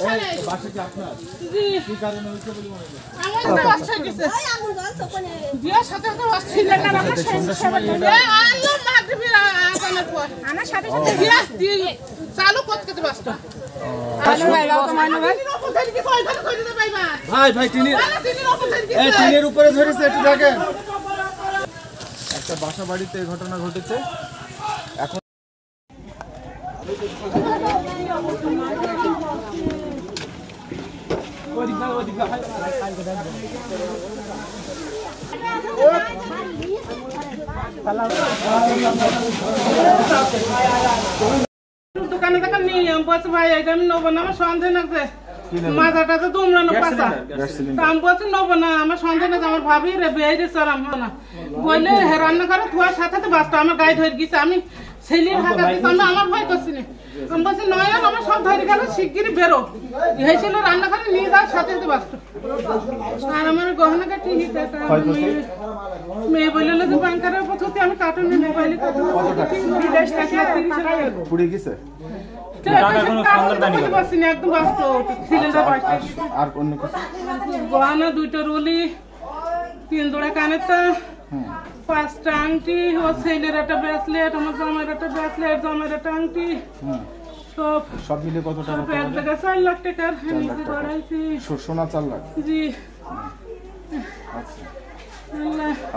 সমস্যা নেই। বাসা কি আপনার? জি। কি কারণে হয়েছে বলে মনে হয়? আমার তো বাসা গেছে। বিয়ের সাথে তো আসছিলেন না আমার সমস্যা হলো। আল্লাহ মাগরিবের আজানের পর আমার সাথে সাথে গ্যাস দিয়ে চালু করতে বাসটা। ভাই ভাই টিনের উপরে ধরেছে, একটু দেখেন। একটা বাসা বাড়িতে এই ঘটনা ঘটেছে। এখন দোকানে দোকান নিয়ে বলছে ভাই এটা আমি নেবো না, আমার সন্দেহ লাগছে মাথাটা তো দুমড়ানো পাশা। আমি বলছি নেবো না, আমার সন্দেহ লাগছে, আমার ভাবি রে বেয়ে চলাম না বললে রান্না করে ধোয়ার সাথে তো বাসটা আমার গায়ে ধরে গেছে। আমি ছেলের হাতে দিতে আমার ভয় করছি না। আমি বলছি নয় আমার সব ধরে গেল, শিগগিরই বেরো হয়েছিল রান্না করে নিয়ে যাওয়ার সাথে সাথে বাসটা। আর আমার গহনাটা ঠিকই মেয়ে বললো যে ব্যাংকারের পথতে আমি কার্টুনে মোবাইলে পুড়ে গেছে। গহনা 2টা রুলি, 3 জোড়া কানের, 5টা আংটি, ও ছেলের একটা ব্রেসলেট, আমার জামাইয়ের একটা ব্রেসলেট, জামাইয়ের একটা আংটি, সব মিলে কত টাকা? এক জায়গায় 4 লাখ টাকার সোনা 4 লাখ। জি।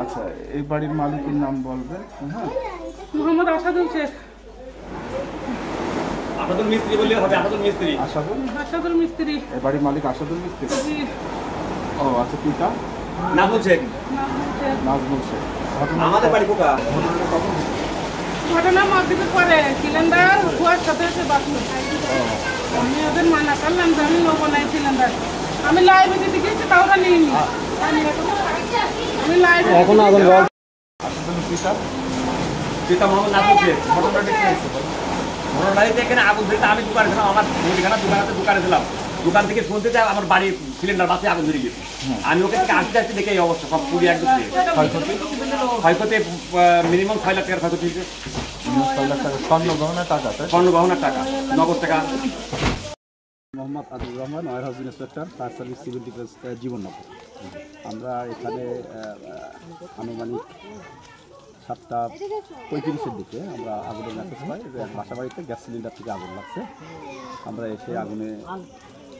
আচ্ছা, এই বাড়ির মালিকের নাম বলবেন? হ্যাঁ, মোহাম্মদ আসাদুল শেখ। আসাদুল মিস্ত্রি বললে হবে। আসাদুল মিস্ত্রি। আসাদুল মিস্ত্রি। এই বাড়ির মালিক আসাদুল মিস্ত্রি। জি। ও আচ্ছা, পিতা নাজমুল শেখ। নাজমুল শেখ। আমাদের বাড়ি কোকা। ঘটনা মাগরিবের পরে সিলিন্ডার ধোয়ার সাথে সাথে বাঁচলো। আমি ওদের মানা করলাম যে আমি নেবো না সিলিন্ডার। আমি লাইভে দিতে গেছি তাও নিইনি। আমি লাইভে এখন আগুন পিতা মোহাম্মদ নাজমুল শেখ। বাড়িতে এখানে আগুন ধরে আমি দোকানে ছিলাম, আমার মুদিখানা দোকান আছে, দোকানে ছিলাম। দোকান থেকে শুনতে চাই আমার বাড়ির সিলিন্ডার বাসে আগুন ধরে গেছে। আমি ওকে থেকে আসতে আসতে দেখে এই অবস্থা, সব পুড়ি একদম। ক্ষয়ক্ষতি মিনিমাম 6 লাখ টাকার ক্ষয়ক্ষতি হয়েছে। 6 লাখ টাকা স্বর্ণ গহনার টাকা, স্বর্ণ গহনার টাকা, নগদ টাকা। Mohammad Adil Rahman, warehouse inspector, fire service, civil defence, Jibannagar. আমরা এখানে আনুমানিক 7:35-এর দিকে আমরা আগুনের মেসেজ পাই যে বাসা বাড়িতে গ্যাস সিলিন্ডার থেকে আগুন লাগছে। আমরা এসে আগুনে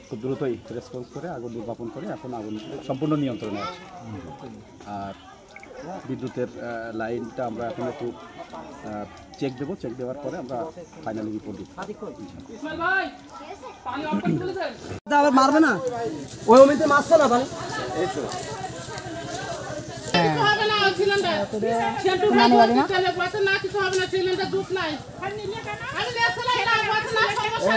খুব দ্রুতই রেসপন্স করে আগুন নির্বাপন করে এখন আগুন সম্পূর্ণ নিয়ন্ত্রণে আছে। আর বিদ্যুতের লাইনটা আমরা এখন একটু চেক দেবো, চেক দেওয়ার পরে আমরা ফাইনালি রিপোর্ট দিব। আবার মারবে না, ওই অমিতে মারছে না পানি। এই তো হবে না সিলিন্ডার সেন্টু চলে পথে না কিছু হবে না, সিলিন্ডার দুধ নাই। আমি নিয়ে চলে গেলাম পথে না সমস্যা।